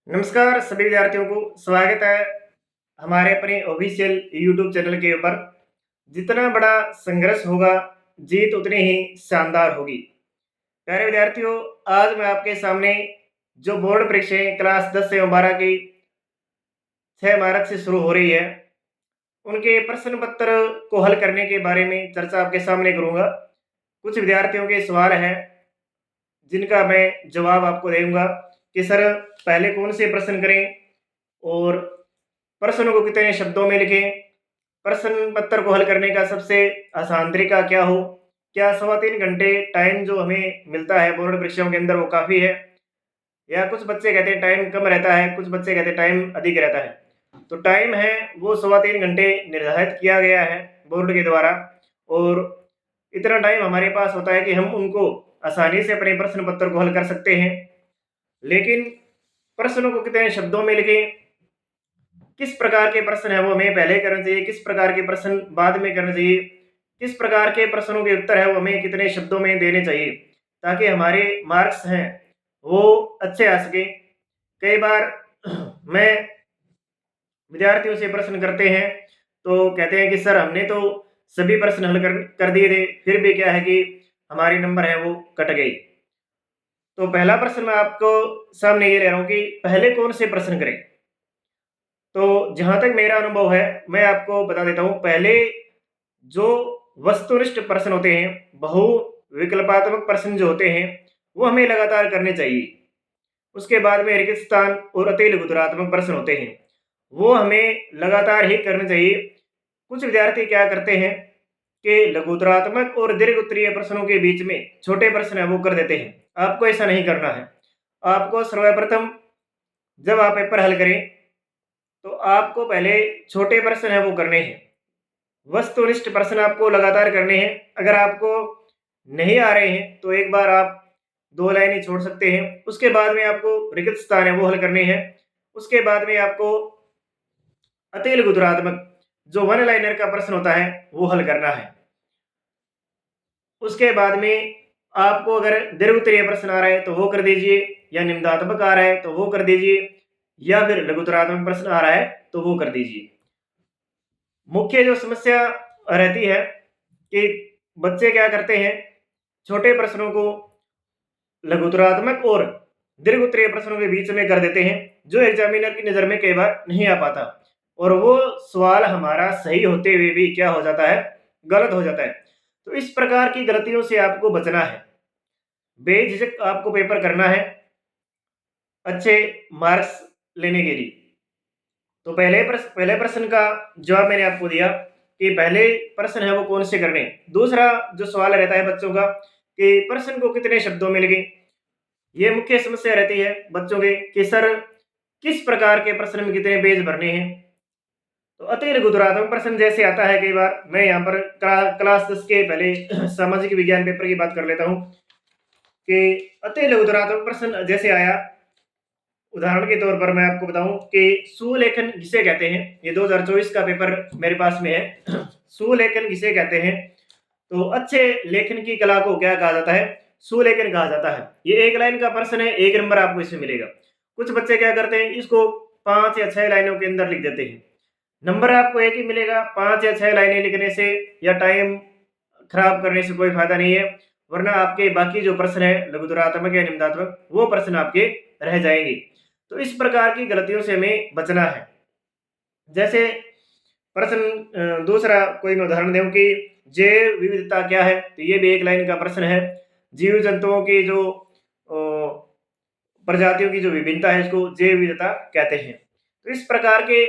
नमस्कार सभी विद्यार्थियों को स्वागत है हमारे अपने ऑफिशियल यूट्यूब चैनल के ऊपर। जितना बड़ा संघर्ष होगा जीत उतनी ही शानदार होगी। प्यारे विद्यार्थियों, आज मैं आपके सामने जो बोर्ड परीक्षाएं क्लास 10 एवं 12 की 6 मार्च से शुरू हो रही है, उनके प्रश्न पत्र को हल करने के बारे में चर्चा आपके सामने करूंगा। कुछ विद्यार्थियों के सवाल हैं जिनका मैं जवाब आपको दूंगा कि सर पहले कौन से प्रश्न करें और प्रश्नों को कितने शब्दों में लिखें, प्रश्न पत्र को हल करने का सबसे आसान तरीका क्या हो, क्या 3.25 घंटे टाइम जो हमें मिलता है बोर्ड परीक्षाओं के अंदर वो काफ़ी है, या कुछ बच्चे कहते हैं टाइम कम रहता है, कुछ बच्चे कहते हैं टाइम अधिक रहता है। तो टाइम है वो 3.25 घंटे निर्धारित किया गया है बोर्ड के द्वारा, और इतना टाइम हमारे पास होता है कि हम उनको आसानी से अपने प्रश्न पत्र को हल कर सकते हैं। लेकिन प्रश्नों को कितने शब्दों में लिखें, किस प्रकार के प्रश्न है वो हमें पहले करना चाहिए, किस प्रकार के प्रश्न बाद में करना चाहिए, किस प्रकार के प्रश्नों के उत्तर है वो हमें कितने शब्दों में देने चाहिए ताकि हमारे मार्क्स हैं वो अच्छे आ सके। कई बार मैं विद्यार्थियों से प्रश्न करते हैं तो कहते हैं कि सर हमने तो सभी प्रश्न हल कर दिए थे, फिर भी क्या है कि हमारे नंबर है वो कट गए। तो पहला प्रश्न मैं आपको सामने ये ले रहा हूँ कि पहले कौन से प्रश्न करें। तो जहां तक मेरा अनुभव है मैं आपको बता देता हूं, पहले जो वस्तुनिष्ठ प्रश्न होते हैं, बहु विकल्पात्मक प्रश्न जो होते हैं वो हमें लगातार करने चाहिए। उसके बाद में रिक्त स्थान और अति लघुतरात्मक प्रश्न होते हैं, वो हमें लगातार ही करने चाहिए। कुछ विद्यार्थी क्या करते हैं कि लघुतरात्मक और दीर्घ उत्तरीय प्रश्नों के बीच में छोटे प्रश्न है वो कर देते हैं। आपको ऐसा नहीं करना है। आपको सर्वप्रथम जब आप पेपर हल करें तो आपको पहले छोटे प्रश्न है वो करने हैं, वस्तुनिष्ठ प्रश्न आपको लगातार करने हैं। अगर आपको नहीं आ रहे हैं तो एक बार आप 2 लाइनें छोड़ सकते हैं। उसके बाद में आपको रिक्त स्थान है वो हल करने हैं। उसके बाद में आपको अति लघुतरात्मक जो 1 लाइनर का प्रश्न होता है वो हल करना है। उसके बाद में आपको अगर दीर्घ उत्तरीय प्रश्न आ रहा है तो वो कर दीजिए, या निम्नात्मक आ रहा है तो वो कर दीजिए, या फिर लघुतरात्मक प्रश्न आ रहा है तो वो कर दीजिए। मुख्य जो समस्या रहती है कि बच्चे क्या करते हैं, छोटे प्रश्नों को लघुतरात्मक और दीर्घ उत्तरीय प्रश्नों के बीच में कर देते हैं, जो एग्जामिनर की नज़र में कई बार नहीं आ पाता, और वो सवाल हमारा सही होते हुए भी क्या हो जाता है, गलत हो जाता है। तो इस प्रकार की गलतियों से आपको बचना है, बेझिझक आपको पेपर करना है अच्छे मार्क्स लेने के लिए। तो पहले प्रश्न का जवाब मैंने आपको दिया कि पहले प्रश्न है वो कौन से करने। दूसरा जो सवाल रहता है बच्चों का कि प्रश्न को कितने शब्दों में लिखें। ये मुख्य समस्या रहती है बच्चों के कि सर किस प्रकार के प्रश्न में कितने पेज भरने हैं। तो अति लघुतरात्मक प्रश्न जैसे आता है, कई बार मैं यहाँ पर क्लास 10 के पहले सामाजिक विज्ञान पेपर की बात कर लेता हूँ कि अति लघुतरात्मक प्रश्न जैसे आया, उदाहरण के तौर पर मैं आपको बताऊं कि सुलेखन किसे कहते हैं। ये 2024 का पेपर मेरे पास में है। सुलेखन किसे कहते हैं, तो अच्छे लेखन की कला को क्या कहा जाता है, सुलेखन कहा जाता है। ये 1 लाइन का प्रश्न है, 1 नंबर आपको इसमें मिलेगा। कुछ बच्चे क्या करते हैं, इसको 5 या 6 लाइनों के अंदर लिख देते हैं, नंबर आपको एक ही मिलेगा। 5 या 6 लाइनें लिखने से या टाइम खराब करने से कोई फायदा नहीं है, वरना आपके बाकी जो प्रश्न है लघुतरात्मक या निम्नात्मक वो प्रश्न आपके रह जाएंगे। तो इस प्रकार की गलतियों से हमें बचना है। जैसे प्रश्न दूसरा कोई मैं उदाहरण दूं कि जैव विविधता क्या है, तो ये भी 1 लाइन का प्रश्न है। जीव जंतुओं की जो प्रजातियों की जो विभिन्नता है इसको जैव विविधता कहते हैं। तो इस प्रकार के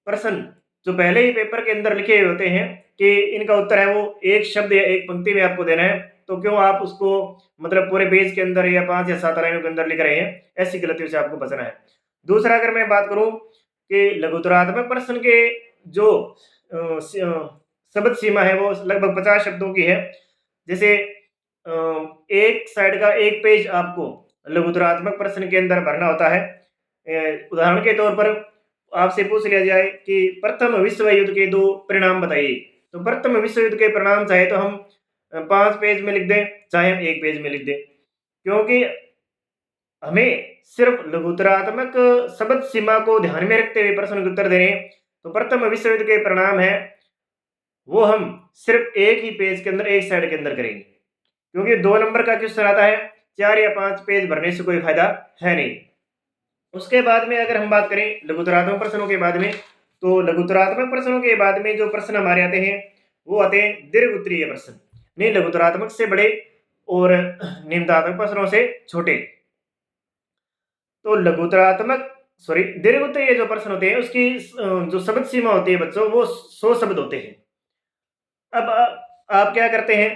प्रश्न जो पहले ही पेपर के अंदर लिखे हुए होते हैं कि इनका उत्तर है वो एक शब्द या एक पंक्ति में आपको देना है, तो क्यों आप उसको मतलब पूरे पेज के अंदर या 5 या 7 लाइनों के अंदर लिख रहे हैं, ऐसी गलतियों से आपको बचना है। दूसरा अगर मैं बात करूं कि लघुतरात्मक प्रश्न के जो शब्द सीमा है वो लगभग 50 शब्दों की है। जैसे एक साइड का एक पेज आपको लघुतरात्मक प्रश्न के अंदर भरना होता है। उदाहरण के तौर पर आपसे पूछ लिया जाए कि प्रथम विश्व युद्ध के 2 परिणाम बताइए, तो प्रथम विश्व युद्ध के परिणाम चाहे तो हम 5 पेज में लिख दें, चाहे हम 1 पेज में लिख दें, क्योंकि हमें सिर्फ लघुत्तरात्मक शब्द सीमा को ध्यान में रखते हुए प्रश्न के उत्तर देने, तो प्रथम विश्व युद्ध के परिणाम है वो हम सिर्फ एक ही पेज के अंदर, एक साइड के अंदर करेंगे, क्योंकि 2 नंबर का क्वेश्चन आता है, 4 या 5 पेज भरने से कोई फायदा है नहीं। उसके बाद में अगर हम बात करें लघुत्तरात्मक प्रश्नों के बाद में, तो लघुत्तरात्मक प्रश्नों के बाद में जो प्रश्न हमारे आते हैं वो आते हैं दीर्घ उत्तरीय प्रश्न, नहीं लघुत्तरात्मक से बड़े और निम्नात्मक प्रश्नों से छोटे। तो दीर्घ उत्तरीय जो प्रश्न होते हैं उसकी जो शब्द सीमा होती है बच्चों, वो 100 शब्द होते हैं। अब आप क्या करते हैं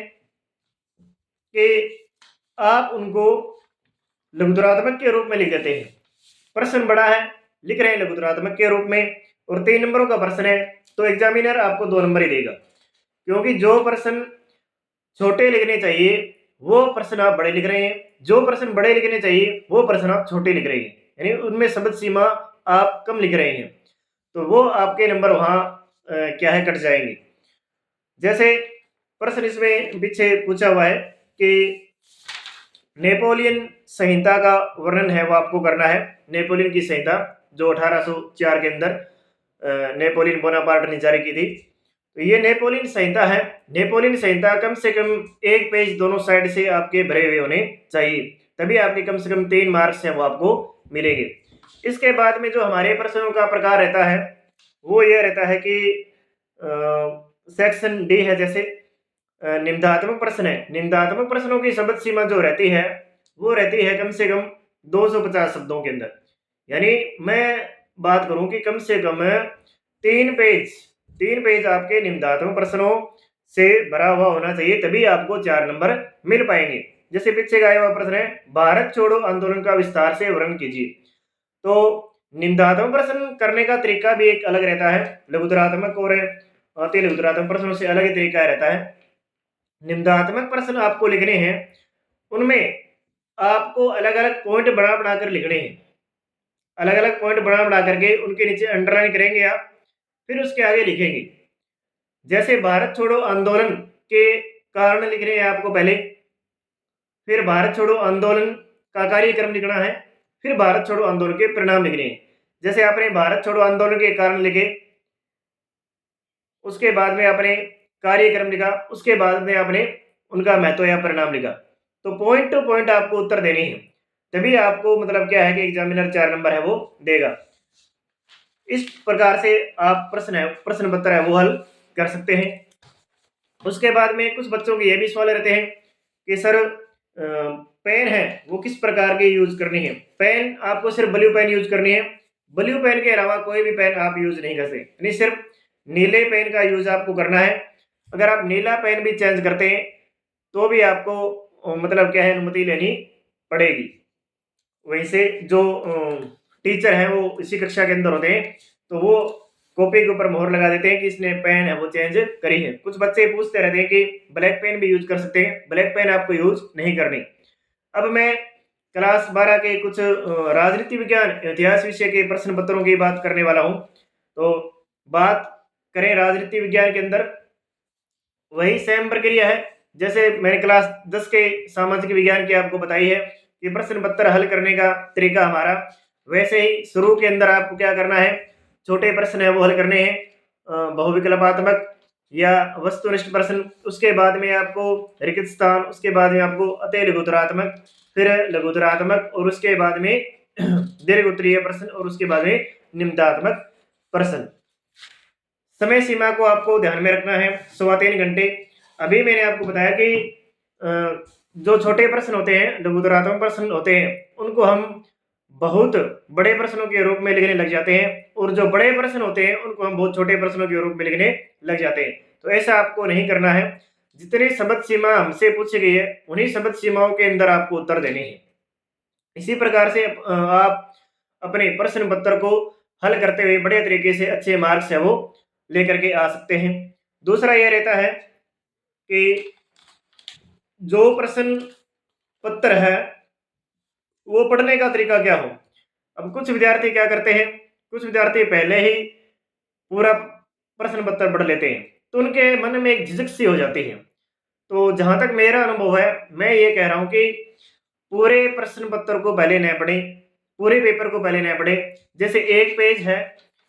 कि आप उनको लघुत्तरात्मक के रूप में लिख देते हैं। प्रश्न बड़ा है, लिख रहे हैं लघुत्तरात्मक के रूप में, और 3 नंबरों का प्रश्न है, तो एग्जामिनर आपको 2 नंबर ही देगा, क्योंकि जो प्रश्न छोटे लिखने चाहिए वो प्रश्न आप बड़े लिख रहे हैं, जो प्रश्न बड़े लिखने चाहिए वो प्रश्न आप छोटे लिख रहे हैं, यानी उनमें शब्द सीमा आप कम लिख रहे हैं, तो वो आपके नंबर वहाँ क्या है, कट जाएंगे। जैसे प्रश्न इसमें पीछे पूछा हुआ है कि नेपोलियन संहिता का वर्णन है वो आपको करना है। नेपोलियन की संहिता जो 1804 के अंदर नेपोलियन बोनापार्ट ने जारी की थी, तो ये नेपोलियन संहिता है। नेपोलियन संहिता कम से कम 1 पेज दोनों साइड से आपके भरे हुए होने चाहिए, तभी आपके कम से कम 3 मार्क्स हैं वो आपको मिलेंगे। इसके बाद में जो हमारे प्रश्नों का प्रकार रहता है वो ये रहता है कि सेक्शन डी है, जैसे निम्नात्मक प्रश्न है। निम्नात्मक प्रश्नों की शब्द सीमा जो रहती है वो रहती है कम से कम 250 शब्दों के अंदर, यानी मैं बात करूं कि कम से कम 3 पेज आपके निम्नात्मक प्रश्नों से भरा हुआ होना चाहिए, तभी आपको 4 नंबर मिल पाएंगे। जैसे पीछे का आया हुआ प्रश्न है, भारत छोड़ो आंदोलन का विस्तार से वर्णन कीजिए। तो निम्नात्मक प्रश्न करने का तरीका भी एक अलग रहता है, लघुत्तरात्मक और अति लघुत्तरात्मक प्रश्नों से अलग ही तरीका रहता है। निम्नात्मक प्रश्न आपको लिखने हैं, उनमें आपको अलग अलग पॉइंट बना बना कर लिखने हैं, अलग अलग पॉइंट बना बना करके उनके नीचे अंडरलाइन करेंगे आप, फिर उसके आगे लिखेंगे। जैसे भारत छोड़ो आंदोलन के कारण लिख रहे हैं आपको पहले, फिर भारत छोड़ो आंदोलन का कार्यक्रम लिखना है, फिर भारत छोड़ो आंदोलन के परिणाम लिखने हैं। जैसे आपने भारत छोड़ो आंदोलन के कारण लिखे, उसके बाद में आपने कार्यक्रम लिखा, उसके बाद में आपने उनका महत्व या परिणाम लिखा। तो पॉइंट टू पॉइंट आपको उत्तर देने हैं, तभी आपको मतलब क्या है कि एग्जामिनर 4 नंबर है वो देगा। इस प्रकार से आप प्रश्न पत्र है वो हल कर सकते हैं। उसके बाद में कुछ बच्चों के ये भी सवाल रहते हैं कि सर पेन है वो किस प्रकार के यूज करनी है। पेन आपको सिर्फ ब्लू पेन यूज करनी है, ब्लू पेन के अलावा कोई भी पेन आप यूज नहीं कर सकते, यानी सिर्फ नीले पेन का यूज आपको करना है। अगर आप नीला पेन भी चेंज करते हैं तो भी आपको मतलब क्या है, अनुमति लेनी पड़ेगी। वहीं से जो टीचर हैं वो इसी कक्षा के अंदर होते हैं, तो वो कॉपी के ऊपर मोहर लगा देते हैं कि इसने पेन है वो चेंज करी है। कुछ बच्चे पूछते रहते हैं कि ब्लैक पेन भी यूज कर सकते हैं, ब्लैक पेन आपको यूज नहीं करनी। अब मैं क्लास 12 के कुछ राजनीति विज्ञान इतिहास विषय के प्रश्न पत्रों की बात करने वाला हूँ। तो बात करें राजनीति विज्ञान के अंदर, वही सेम प्रक्रिया है जैसे मैंने क्लास 10 के सामाजिक विज्ञान की आपको बताई है कि प्रश्न पत्र हल करने का तरीका हमारा, वैसे ही शुरू के अंदर आपको क्या करना है, छोटे प्रश्न है वो हल करने हैं, बहुविकल्पात्मक या वस्तुनिष्ठ प्रश्न, उसके बाद में आपको रिक्त स्थान, उसके बाद में आपको अति लघुत्तरात्मक, फिर लघुत्तरात्मक, और उसके बाद में दीर्घ उत्तरीय प्रश्न, और उसके बाद में निम्नात्मक प्रश्न। समय सीमा को आपको ध्यान में रखना है, 3.25 घंटे। अभी मैंने आपको बताया कि जो छोटे प्रश्न होते हैं, लघुत्तरात्मक प्रश्न होते हैं, उनको हम बहुत बड़े प्रश्नों के रूप में लिखने लग जाते हैं, और जो बड़े प्रश्न होते हैं उनको हम बहुत छोटे प्रश्नों के रूप में लिखने लग जाते हैं। तो ऐसा आपको नहीं करना है। जितनी शब्द सीमा हमसे पूछी गई है उन्हीं शब्द सीमाओं के अंदर आपको उत्तर देने हैं। इसी प्रकार से आप अपने प्रश्न पत्र को हल करते हुए बड़े तरीके से अच्छे मार्क्स है वो लेकर के आ सकते हैं। दूसरा यह रहता है कि जो प्रश्न पत्र है वो पढ़ने का तरीका क्या हो। अब कुछ विद्यार्थी क्या करते हैं, कुछ विद्यार्थी पहले ही पूरा प्रश्न पत्र पढ़ लेते हैं, तो उनके मन में एक झिझक सी हो जाती है। तो जहां तक मेरा अनुभव है, मैं ये कह रहा हूं कि पूरे प्रश्न पत्र को पहले न पढ़ें, पूरे पेपर को पहले न पढ़े। जैसे एक पेज है,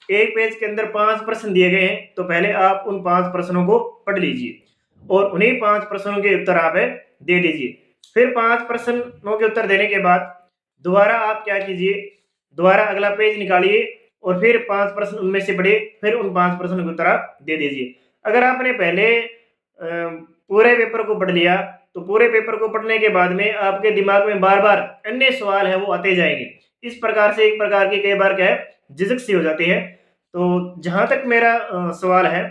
एक पेज के अंदर 5 प्रश्न दिए गए हैं, तो पहले आप उन 5 प्रश्नों को पढ़ लीजिए और उन्हीं 5 प्रश्नों के उत्तर आप दे दीजिए। फिर 5 प्रश्नों के उत्तर देने के बाद दोबारा आप क्या कीजिए, दोबारा अगला पेज निकालिए और फिर 5 प्रश्न उनमें से पढ़िए, फिर उन 5 प्रश्नों के उत्तर आप दे दीजिए। अगर आपने पहले पूरे पेपर को पढ़ लिया, तो पूरे पेपर को पढ़ने के बाद में आपके दिमाग में बार-बार अन्य सवाल है वो आते जाएँगे। इस प्रकार से एक प्रकार की कई बार क्या है, झिझक सी हो जाती है। तो जहाँ तक मेरा सवाल है,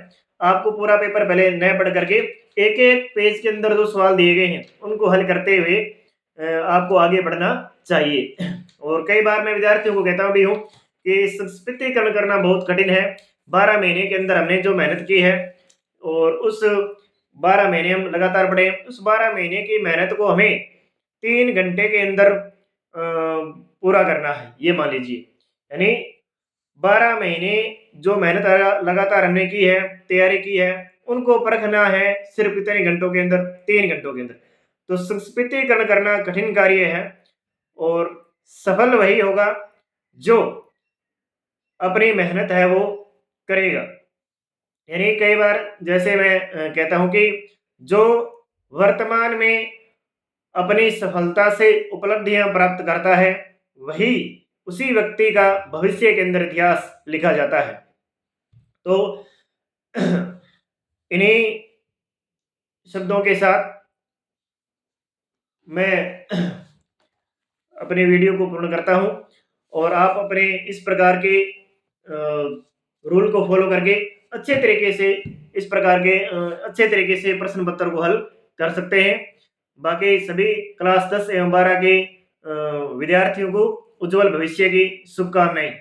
आपको पूरा पेपर पहले न पढ़ करके एक-एक पेज के अंदर जो सवाल दिए गए हैं, उनको हल करते हुए आपको आगे बढ़ना चाहिए। और कई बार मैं विद्यार्थियों को कहता भी हूँ कि संक्षिप्तीकरण करना बहुत कठिन है। 12 महीने के अंदर हमने जो मेहनत की है और उस 12 महीने हम लगातार पढ़े, उस 12 महीने की मेहनत को हमें 3 घंटे के अंदर पूरा करना है, ये मान लीजिए। यानी 12 महीने जो मेहनत लगातार हमने की है, तैयारी की है, उनको परखना है सिर्फ कितने घंटों के अंदर, 3 घंटों के अंदर। तो संक्षिप्तीकरण करना कठिन कार्य है और सफल वही होगा जो अपनी मेहनत है वो करेगा। यानी कई बार जैसे मैं कहता हूँ कि जो वर्तमान में अपनी सफलता से उपलब्धियां प्राप्त करता है, वही उसी व्यक्ति का भविष्य के अंदर इतिहास लिखा जाता है। तो इन्हीं शब्दों के साथ मैं अपने वीडियो को पूर्ण करता हूँ और आप अपने इस प्रकार के रूल को फॉलो करके अच्छे तरीके से इस प्रकार के अच्छे तरीके से प्रश्न पत्र को हल कर सकते हैं। बाकी सभी क्लास 10 एवं 12 के विद्यार्थियों को उज्जवल भविष्य की शुभकामनाएं।